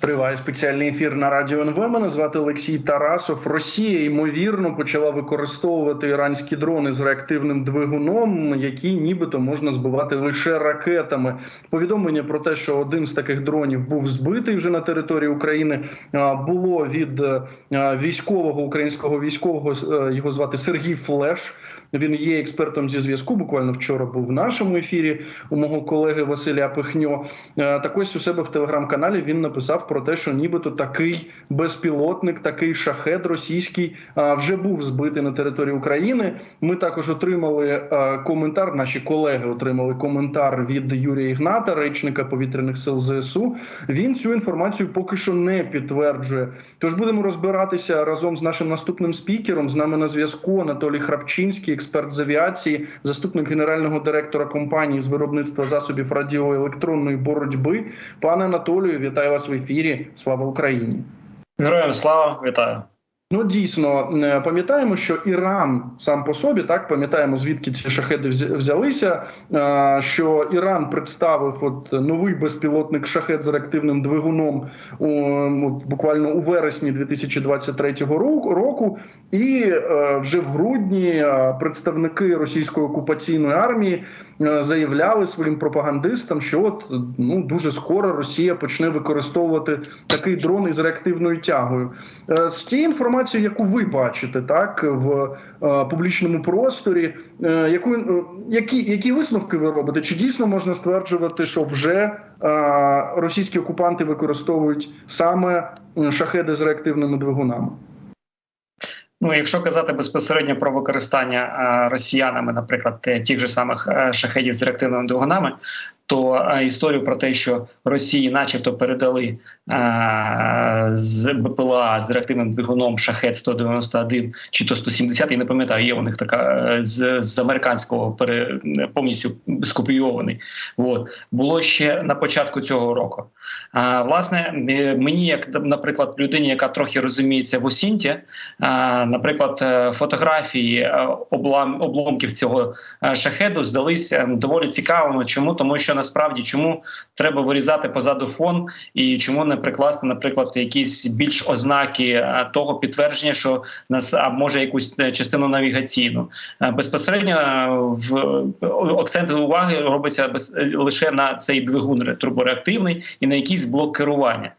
Триває спеціальний ефір на Радіо НВ. Мене звати Олексій Тарасов. Росія, ймовірно, почала використовувати іранські дрони з реактивним двигуном, які нібито можна збивати лише ракетами. Повідомлення про те, що один з таких дронів був збитий вже на території України, було від українського військового, його звати Сергій Флеш. Він є експертом зі зв'язку, буквально вчора був в нашому ефірі у мого колеги Василя Пихньо. Так ось у себе в телеграм-каналі він написав про те, що нібито такий безпілотник, такий шахед російський вже був збитий на території України. Ми також отримали коментар, наші колеги отримали коментар від Юрія Ігната, речника повітряних сил ЗСУ. Він цю інформацію поки що не підтверджує. Тож будемо розбиратися разом з нашим наступним спікером. З нами на зв'язку Анатолій Храпчинський, експерт з авіації, заступник генерального директора компанії з виробництва засобів радіоелектронної боротьби. Пане Анатолію, вітаю вас в ефірі. Слава Україні! Героям слава, вітаю! Ну, дійсно, пам'ятаємо, що Іран сам по собі, так, пам'ятаємо, звідки ці шахеди взялися, що Іран представив новий безпілотник шахед з реактивним двигуном буквально у вересні 2023 року, і вже в грудні представники російської окупаційної армії заявляли своїм пропагандистам, що дуже скоро Росія почне використовувати такий дрон із реактивною тягою. З тієї інформації, яку ви бачите, так, в публічному просторі, які висновки ви робите? Чи дійсно можна стверджувати, що вже російські окупанти використовують саме шахеди з реактивними двигунами? Ну, якщо казати безпосередньо про використання росіянами, наприклад, тих же самих шахедів з реактивними двигунами, то історію про те, що Росії начебто передали з БПЛА з реактивним двигуном шахед 191 чи то 170, я не пам'ятаю, є у них така з американського повністю скопійований. Було ще на початку цього року. Власне, мені, як, наприклад, людині, яка трохи розуміється в осінті, наприклад, фотографії обломків цього шахеду здались доволі цікавими. Чому? Тому що насправді чому треба вирізати позаду фон і чому не прикласти, наприклад, якісь більш ознаки того підтвердження, що може якусь частину навігаційну. Безпосередньо акцент уваги робиться лише на цей двигун турбореактивний і на якийсь блок керування.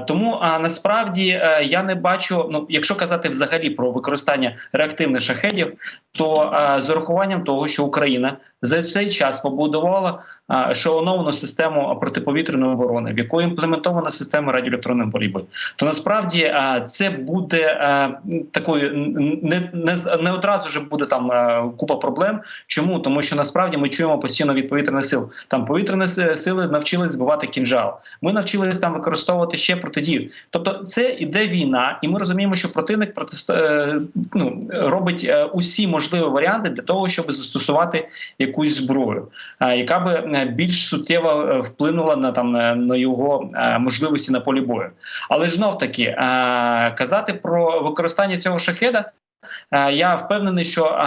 Тому насправді я не бачу, якщо казати взагалі про використання реактивних шахедів, то з урахуванням того, що Україна за цей час побудувала ешелоновану систему протиповітряної оборони, в якої імплементована система радіоелектронної боротьби, то насправді це буде такою, не одразу ж буде там купа проблем. Чому? Тому що насправді ми чуємо постійно від повітряних сил. Там повітряні сили навчились збивати кінжал. Ми навчились там використовувати ще протидію. Тобто це іде війна, і ми розуміємо, що противник робить усі можливі варіанти для того, щоб застосувати якусь зброю, яка би більш суттєво вплинула на його можливості на полі бою. Але ж знов-таки, казати про використання цього шахеда, я впевнений, що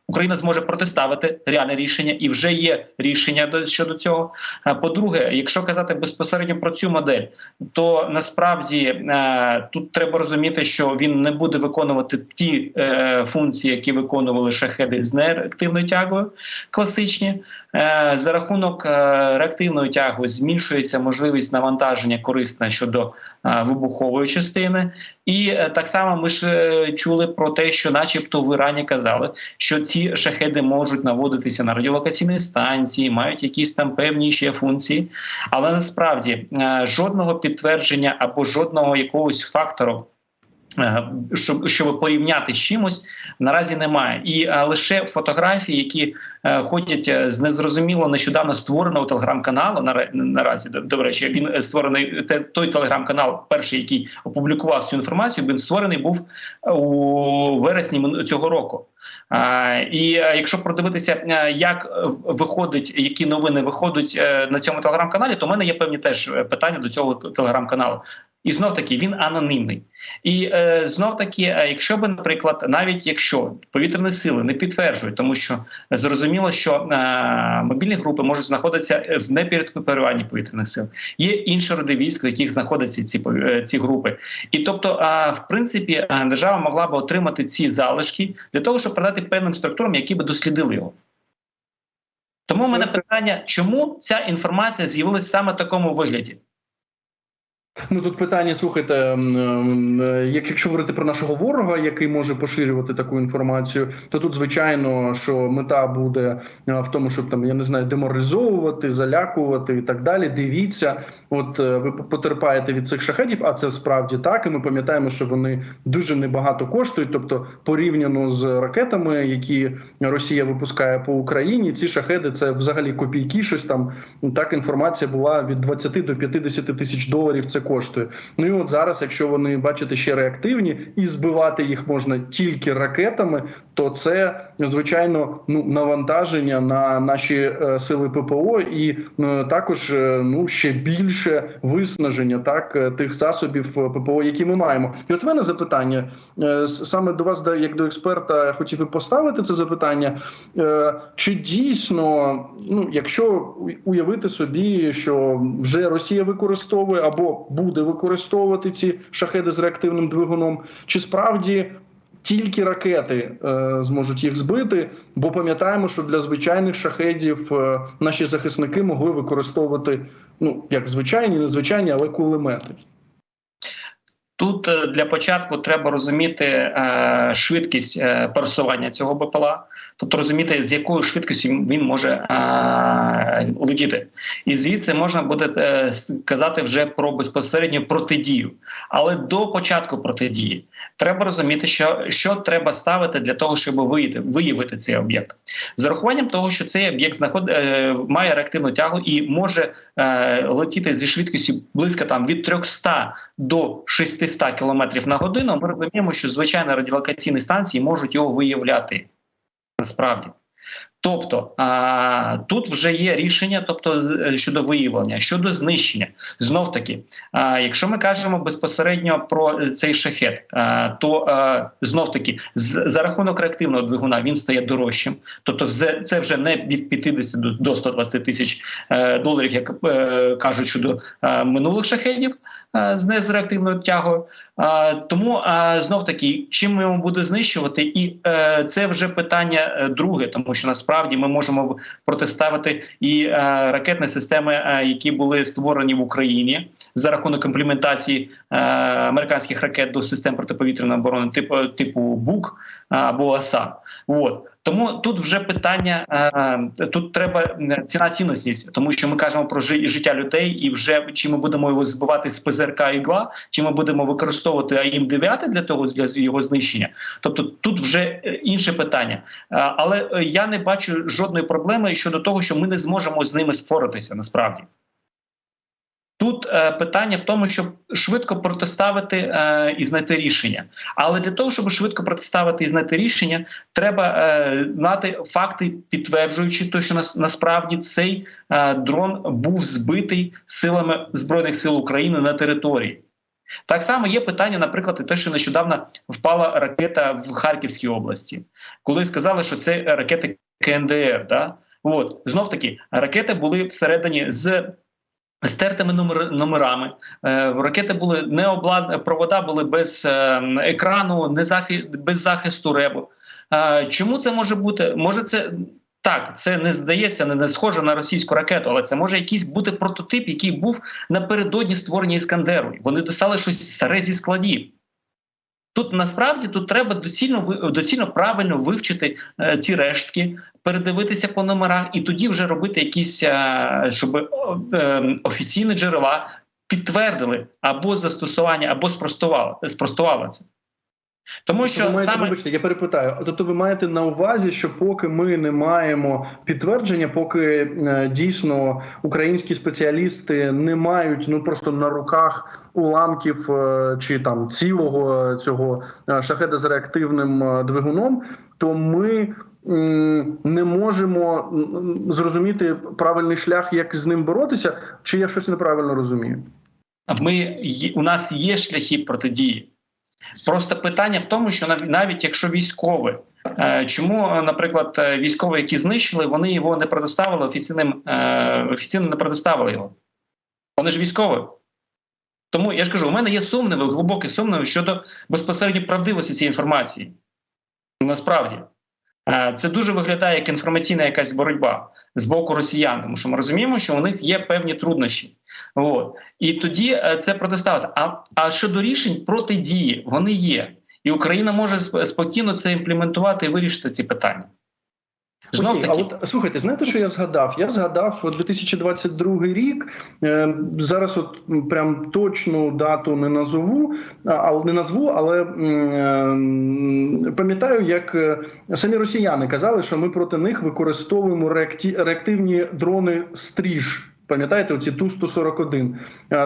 Україна зможе протиставити реальне рішення, і вже є рішення щодо цього. По-друге, якщо казати безпосередньо про цю модель, то насправді тут треба розуміти, що він не буде виконувати ті функції, які виконували шахеди з нереактивною тягою, класичні. За рахунок реактивної тяги зменшується можливість навантаження корисне щодо вибухової частини. І так само ми ж чули про те, що начебто в Ірані казали, що ці шахеди можуть наводитися на радіолокаційні станції, мають якісь там певні ще функції. Але насправді жодного підтвердження або жодного якогось фактору, щоб порівняти з чимось, наразі немає. І лише фотографії, які ходять з незрозуміло нещодавно створеного телеграм-каналу, наразі, до речі, він створений, той телеграм-канал, перший, який опублікував цю інформацію, він створений був у вересні цього року. І якщо продивитися, як виходить, які новини виходять на цьому телеграм-каналі, то в мене є певні теж питання до цього телеграм-каналу. І знов-таки він анонімний. І знов-таки, якщо би, наприклад, навіть якщо повітряні сили не підтверджують, тому що зрозуміло, що мобільні групи можуть знаходитися в непідпорядкуванні повітряних сил. Є інші роди військ, в яких знаходяться ці групи. І тобто, в принципі, держава могла б отримати ці залишки для того, щоб передати певним структурам, які би дослідили його. Тому в мене питання, чому ця інформація з'явилася саме в такому вигляді? Ну тут питання, слухайте, якщо говорити про нашого ворога, який може поширювати таку інформацію, то тут звичайно, що мета буде в тому, щоб там, я не знаю, деморалізовувати, залякувати і так далі. Дивіться, от ви потерпаєте від цих шахедів, а це справді так. І ми пам'ятаємо, що вони дуже небагато коштують. Тобто, порівняно з ракетами, які Росія випускає по Україні, ці шахеди це взагалі копійки, щось там. Так інформація була від 20 до 50 тисяч доларів. Це коштує. Ну і от зараз, якщо вони, бачите, ще реактивні і збивати їх можна тільки ракетами, то це, звичайно, навантаження на наші сили ППО і також ще більше виснаження тих засобів ППО, які ми маємо. І от в мене запитання, саме до вас, як до експерта, хотів би поставити це запитання. Чи дійсно, якщо уявити собі, що вже Росія використовує або буде використовувати ці шахеди з реактивним двигуном, чи справді тільки ракети зможуть їх збити? Бо пам'ятаємо, що для звичайних шахедів наші захисники могли використовувати, як звичайні, незвичайні, але кулемети. Тут для початку треба розуміти швидкість пересування цього БПЛА, тобто розуміти, з якою швидкістю він може летіти. І звідси можна буде казати вже про безпосередню протидію. Але до початку протидії треба розуміти, що треба ставити для того, щоб виявити цей об'єкт. З урахуванням того, що цей об'єкт має реактивну тягу і може летіти зі швидкістю близько від 300 до 600 км на годину, ми розуміємо, що звичайно радіолокаційні станції можуть його виявляти насправді. Тобто тут вже є рішення, щодо виявлення, щодо знищення. Знов-таки, якщо ми кажемо безпосередньо про цей шахед, то знов-таки за рахунок реактивного двигуна він стає дорожчим. Тобто це вже не від 50 до 120 тисяч доларів, як кажуть, щодо минулих шахедів з реактивною тягою. Тому знов-таки, чим його буде знищувати, і це вже питання друге, тому що насправді ми можемо протиставити і ракетні системи, які були створені в Україні за рахунок імплементації американських ракет до систем протиповітряної оборони типу БУК або ОСА. Тому тут вже питання, тут треба ціна цінності, тому що ми кажемо про життя людей, і вже чи ми будемо його збивати з ПЗРК «Ігла», чи ми будемо використовувати АІМ-9 для його знищення. Тобто тут вже інше питання. Але я не бачу жодної проблеми щодо того, що ми не зможемо з ними впоратися насправді. Тут питання в тому, щоб швидко протиставити і знайти рішення. Але для того, щоб швидко протиставити і знайти рішення, треба мати факти, підтверджуючи те, що насправді цей дрон був збитий силами Збройних сил України на території. Так само є питання, наприклад, і те, що нещодавно впала ракета в Харківській області, коли сказали, що це ракети КНДР. Знов-таки, ракети були всередині з стертими номерами, ракети були провода були без екрану, без захисту РЕБу. Чому це може бути? Може це... Так, це не здається, не схоже на російську ракету, але це може якийсь бути прототип, який був напередодні створення Іскандеру. Вони достали щось старе зі складів. Тут насправді треба доцільно правильно вивчити ці рештки, передивитися по номерах і тоді вже робити якісь, щоб офіційні джерела підтвердили або застосування, або спростували це. Тому що вибачте, я перепитаю. Тобто ви маєте на увазі, що поки ми не маємо підтвердження, поки дійсно українські спеціалісти не мають просто на руках уламків чи там цілого цього шахеда з реактивним двигуном, то ми не можемо зрозуміти правильний шлях, як з ним боротися, чи я щось неправильно розумію? у нас є шляхи протидії. Просто питання в тому, що навіть якщо військові, чому, наприклад, військові, які знищили, вони його не предоставили офіційно не предоставили його. Вони ж військові. Тому я ж кажу, у мене є сумніви, глибокі сумніви щодо безпосередньо правдивості цієї інформації. Насправді. Це дуже виглядає як інформаційна якась боротьба з боку росіян, тому що ми розуміємо, що у них є певні труднощі. От. І тоді це протиставити. А щодо рішень протидії, вони є. І Україна може спокійно це імплементувати і вирішити ці питання. Окей, а от слухайте, знаєте, що я згадав? Я згадав 2022 рік. Зараз от прям точну дату не назву, але пам'ятаю, як самі росіяни казали, що ми проти них використовуємо реактивні дрони «Стриж». Пам'ятаєте, оці Ту-141?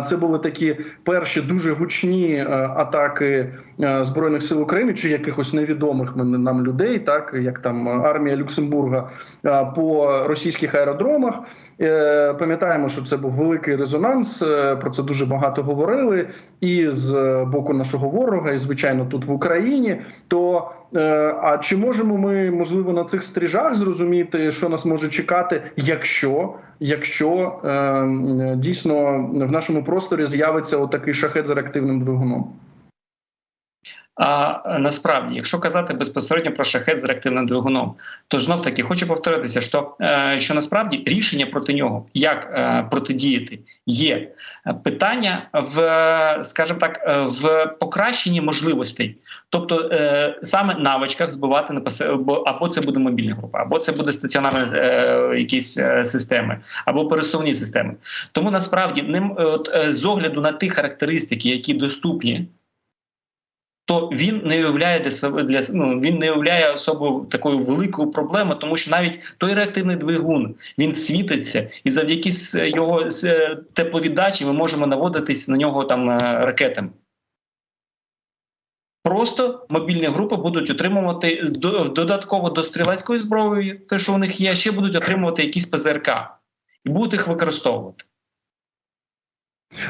Це були такі перші дуже гучні атаки Збройних сил України чи якихось невідомих нам людей, так як там армія Люксембурга по російських аеродромах. Пам'ятаємо, що це був великий резонанс, про це дуже багато говорили і з боку нашого ворога, і, звичайно, тут в Україні. То а чи можемо ми, можливо, на цих стрижах зрозуміти, що нас може чекати, якщо дійсно в нашому просторі з'явиться отакий шахед з реактивним двигуном? А насправді, якщо казати безпосередньо про шахед з реактивним двигуном, то знов-таки хочу повторитися, що насправді рішення проти нього, як протидіяти, є. Питання скажімо так, в покращенні можливостей. Тобто саме навичках збивати, або це буде мобільна група, або це буде стаціонарні якісь системи, або пересувні системи. Тому насправді, з огляду на ті характеристики, які доступні, то він не являє особою такою великою проблемою, тому що навіть той реактивний двигун, він світиться, і завдяки його тепловіддачі ми можемо наводитись на нього там ракетами. Просто мобільні групи будуть отримувати додатково до стрілецької зброї, те, що у них є, ще будуть отримувати якісь ПЗРК і будуть їх використовувати.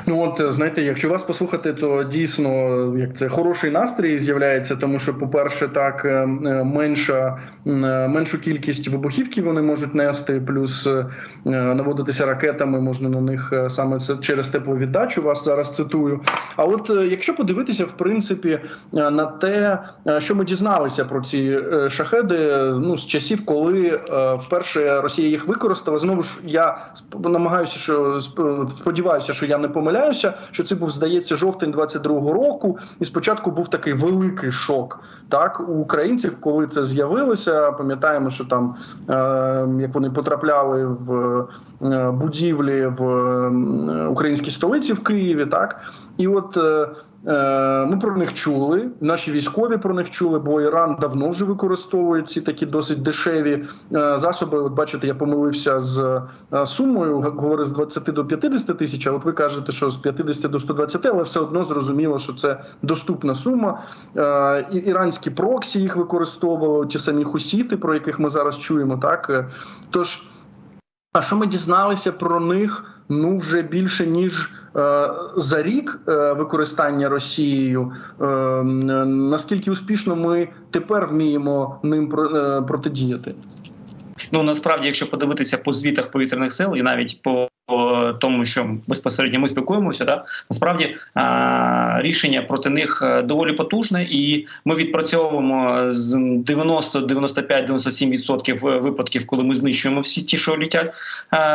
Ну от, знаєте, якщо вас послухати, то дійсно, як це, хороший настрій з'являється, тому що, по-перше, так, меншу кількість вибухівки вони можуть нести, плюс наводитися ракетами можна на них саме через тепловіддачу, вас зараз цитую. А от якщо подивитися, в принципі, на те, що ми дізналися про ці шахеди, ну, з часів, коли вперше Росія їх використала, знову ж я сподіваюся, що я не помиляюся, що це був, здається, жовтень 22-го року, і спочатку був такий великий шок, так, у українців, коли це з'явилося. Пам'ятаємо, що там, як вони потрапляли в будівлі в українській столиці в Києві, так, і от ми про них чули, наші військові про них чули, бо Іран давно вже використовує ці такі досить дешеві засоби. От бачите, я помилився з сумою, говорив з 20 до 50 тисяч, а от ви кажете, що з 50 до 120, але все одно зрозуміло, що це доступна сума. Іранські проксі їх використовували, ті самі хусіти, про яких ми зараз чуємо, так. Тож, а що ми дізналися про них, ну, вже більше, ніж за рік використання Росією? Наскільки успішно ми тепер вміємо ним протидіяти? Ну, насправді, якщо подивитися по звітах повітряних сил і навіть по тому, що безпосередньо ми спілкуємося, да, насправді рішення проти них доволі потужне, і ми відпрацьовуємо з 90, 95, 97% випадків, коли ми знищуємо всі ті, що літять,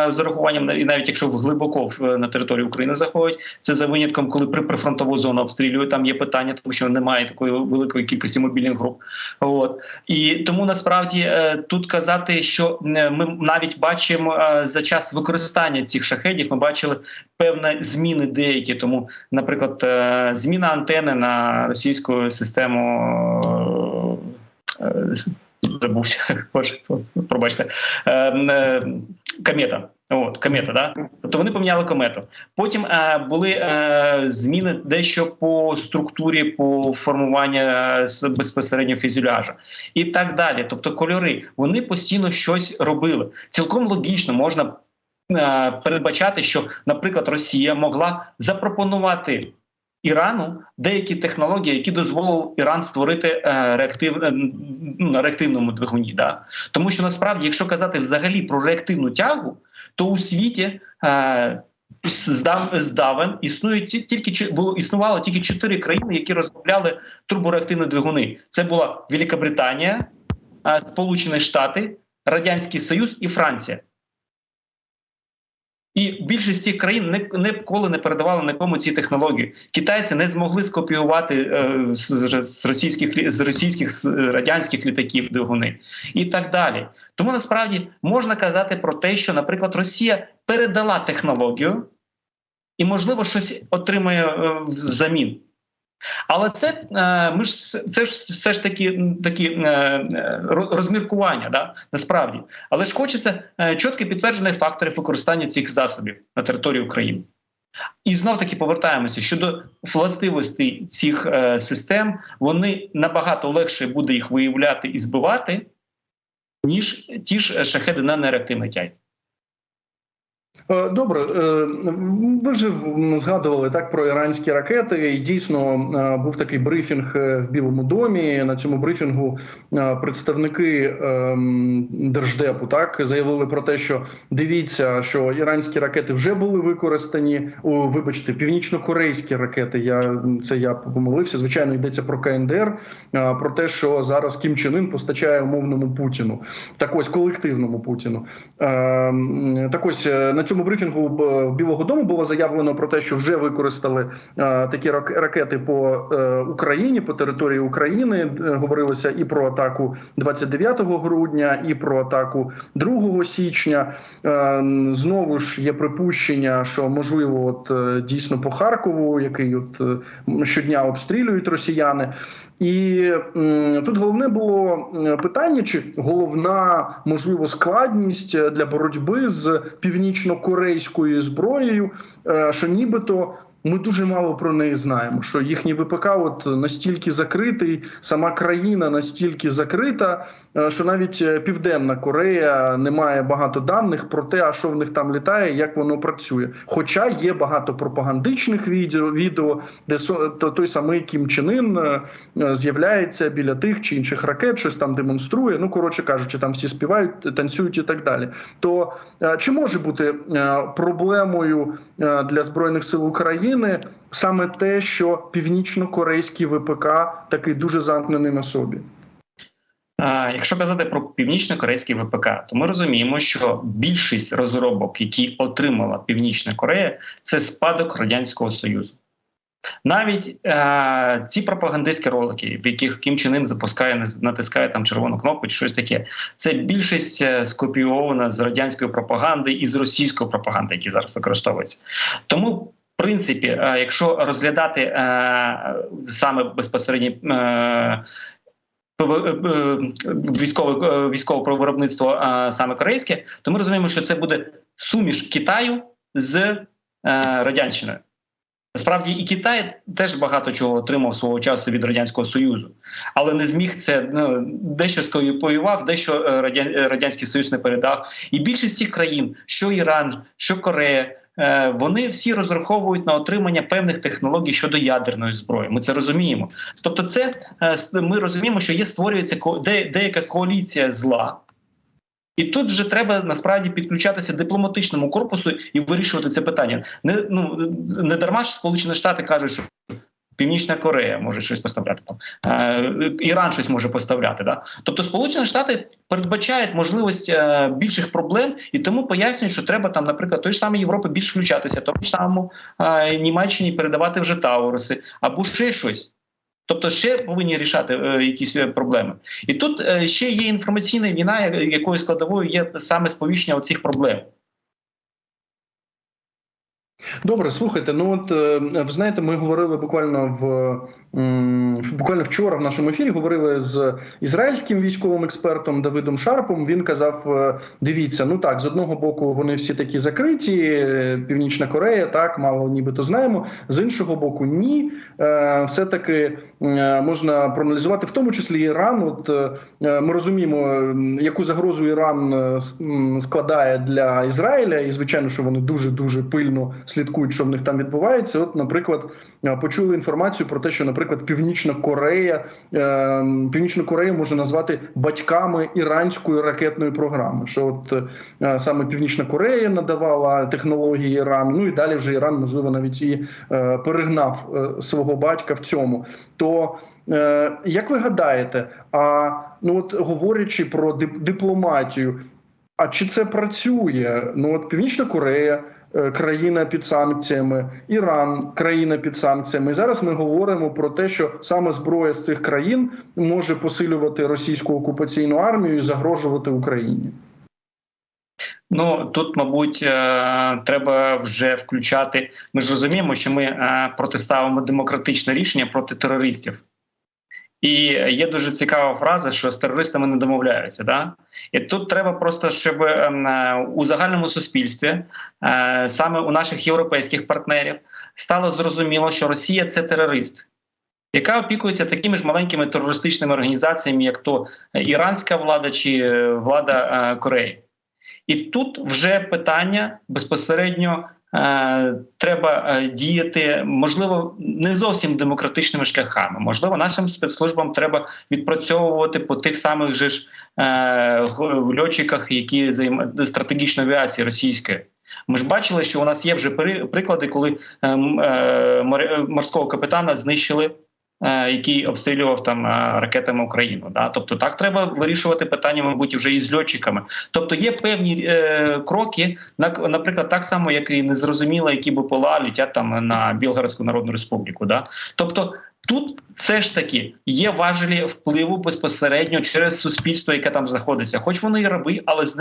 з урахуванням, і навіть якщо глибоко на територію України заходять, це за винятком, коли прифронтову зону обстрілюють, там є питання, тому що немає такої великої кількості мобільних груп. От. І тому насправді тут казати, що ми навіть бачимо за час використання цих шахедів, ми бачили певні зміни деякі. Тому, наприклад, зміна антени на російську систему, забувся, пробачте, комета. Комета, да? Тобто вони поміняли комету. Потім були зміни дещо по структурі, по формуванню безпосередньо фюзеляжа і так далі. Тобто кольори. Вони постійно щось робили. Цілком логічно можна передбачати, що, наприклад, Росія могла запропонувати Ірану деякі технології, які дозволили Іран створити на реактивному двигуні. Да? Тому що насправді, якщо казати взагалі про реактивну тягу, то у світі здавен існувало тільки 4 країни, які розробляли турбореактивні двигуни. Це була Великобританія, Сполучені Штати, Радянський Союз і Франція. І більшість цих країн ніколи не передавали нікому ці технології. Китайці не змогли скопіювати з російських, з радянських літаків двигуни і так далі. Тому насправді можна казати про те, що, наприклад, Росія передала технологію і, можливо, щось отримає взамін. Але це ж все ж такі розміркування, да, насправді. Але ж хочеться чітко підтверджених факторів використання цих засобів на території України. І знов-таки повертаємося, щодо властивостей цих систем, вони набагато легше буде їх виявляти і збивати, ніж ті ж шахеди на нереактивній тязі. Добре, ви вже згадували так про іранські ракети. І дійсно був такий брифінг в Білому домі. На цьому брифінгу представники Держдепу так заявили про те, що дивіться, що іранські ракети вже були використані. Вибачте, північно-корейські ракети. Я помилився. Звичайно, йдеться про КНДР, про те, що зараз Кім Чен Ін постачає умовному Путіну, так ось колективному Путіну. Так ось на цьому брифінгу Білого дому було заявлено про те, що вже використали такі ракети по Україні, по території України. Говорилося і про атаку 29 грудня, і про атаку 2 січня. Знову ж є припущення, що можливо дійсно по Харкову, який щодня обстрілюють росіяни. І тут головне було питання, чи головна, можливо, складність для боротьби з північно-корейською зброєю, що нібито ми дуже мало про неї знаємо, що їхній ВПК настільки закритий, сама країна настільки закрита, що навіть Південна Корея не має багато даних про те, а що в них там літає, як воно працює. Хоча є багато пропагандичних відео, де той самий Кім Чен Ін з'являється біля тих чи інших ракет, щось там демонструє, ну, коротше кажучи, там всі співають, танцюють і так далі. То чи може бути проблемою для Збройних сил України саме те, що північно-корейський ВПК такий дуже замкнений на собі? Якщо казати про північно-корейський ВПК, то ми розуміємо, що більшість розробок, які отримала Північна Корея, це спадок Радянського Союзу. Навіть ці пропагандистські ролики, в яких Кім Чен Ін натискає там червону кнопку чи щось таке, це більшість скопійована з радянської пропаганди і з російської пропаганди, які зараз використовуються. Тому, в принципі, якщо розглядати саме безпосередньо військове виробництво саме корейське, то ми розуміємо, що це буде суміш Китаю з Радянщиною. Насправді і Китай теж багато чого отримав свого часу від Радянського Союзу, але не зміг це, дещо скопіював, дещо Радянський Союз не передав. І більшість цих країн, що Іран, що Корея, вони всі розраховують на отримання певних технологій щодо ядерної зброї. Ми це розуміємо. Тобто ми розуміємо, що створюється деяка коаліція зла. І тут вже треба насправді підключатися дипломатичному корпусу і вирішувати це питання. Не дарма ж Сполучені Штати кажуть, що Північна Корея може щось поставляти, Іран щось може поставляти. Да? Тобто Сполучені Штати передбачають можливість більших проблем і тому пояснюють, що треба там, наприклад, той ж самій Європі більш включатися, тому ж самому Німеччині передавати вже Тауруси або ще щось. Тобто ще повинні рішати якісь проблеми. І тут ще є інформаційна війна, якою складовою є саме сповіщення оцих проблем. Добре, слухайте, ви знаєте, ми говорили буквально буквально вчора в нашому ефірі говорили з ізраїльським військовим експертом Давидом Шарпом. Він казав: дивіться, ну так, з одного боку вони всі такі закриті, Північна Корея, так, мало нібито знаємо, з іншого боку ні. Все-таки можна проаналізувати, в тому числі Іран. От ми розуміємо, яку загрозу Іран складає для Ізраїля, і звичайно, що вони дуже-дуже пильно слідкують, що в них там відбувається. От, наприклад, почули інформацію про те, що, наприклад, Північну Корею можна назвати батьками іранської ракетної програми. Що от саме Північна Корея надавала технології Ірану, ну і далі вже Іран, можливо, навіть і перегнав свого батька в цьому. То як ви гадаєте, от говорячи про дипломатію, а чи це працює? Ну от Північна Корея – країна під санкціями, Іран – країна під санкціями. І зараз ми говоримо про те, що саме зброя з цих країн може посилювати російську окупаційну армію і загрожувати Україні. Ну, тут, мабуть, треба вже включати. Ми ж розуміємо, що ми протиставимо демократичне рішення проти терористів. І є дуже цікава фраза, що з терористами не домовляються. Да? І тут треба просто, щоб у загальному суспільстві, саме у наших європейських партнерів, стало зрозуміло, що Росія – це терорист, яка опікується такими ж маленькими терористичними організаціями, як то іранська влада чи влада Кореї. І тут вже питання безпосередньо треба діяти, можливо, не зовсім демократичними шляхами. Можливо, нашим спецслужбам треба відпрацьовувати по тих самих же ж льотчиках, які займаються стратегічною авіацією російською. Ми ж бачили, що у нас є вже приклади, коли морського капітана знищили, який обстрілював там ракетами Україну. Да? Тобто так треба вирішувати питання, мабуть, вже із льотчиками. Тобто є певні кроки, наприклад, так само, як і незрозуміло, які БПЛА летять там на Білгородську Народну Республіку. Да? Тобто тут все ж таки є важелі впливу безпосередньо через суспільство, яке там знаходиться. Хоч вони і раби, але з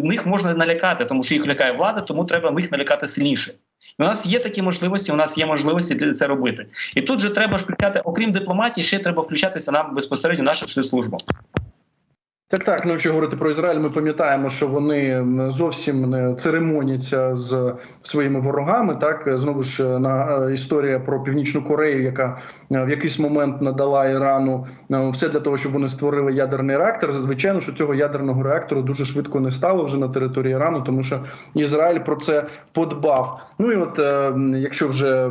них можна налякати, тому що їх лякає влада, тому треба їх налякати сильніше. І у нас є такі можливості, у нас є можливості для це робити. І тут же треба включати, окрім дипломатії, ще треба включатися нам безпосередньо нашу спецслужбу. Так, ну якщо говорити про Ізраїль, ми пам'ятаємо, що вони зовсім не церемоняться з своїми ворогами. Так, знову ж історія про Північну Корею, яка в якийсь момент надала Ірану все для того, щоб вони створили ядерний реактор. Звичайно, що цього ядерного реактору дуже швидко не стало вже на території Ірану, тому що Ізраїль про це подбав. Ну і от, якщо вже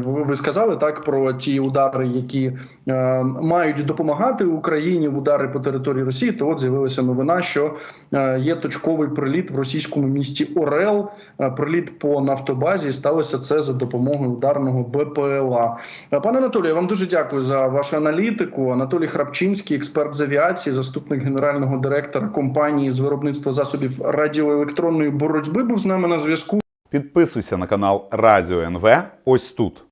ви сказали так про ті удари, які мають допомагати Україні, удари по території Росії, то от з'явилася новина, що є точковий приліт в російському місті Орел. Приліт по нафтобазі, сталося це за допомогою ударного БПЛА. Пане Анатолію, я вам дуже дякую за вашу аналітику. Анатолій Храпчинський, експерт з авіації, заступник генерального директора компанії з виробництва засобів радіоелектронної боротьби, був з нами на зв'язку. Підписуйся на канал Радіо НВ ось тут.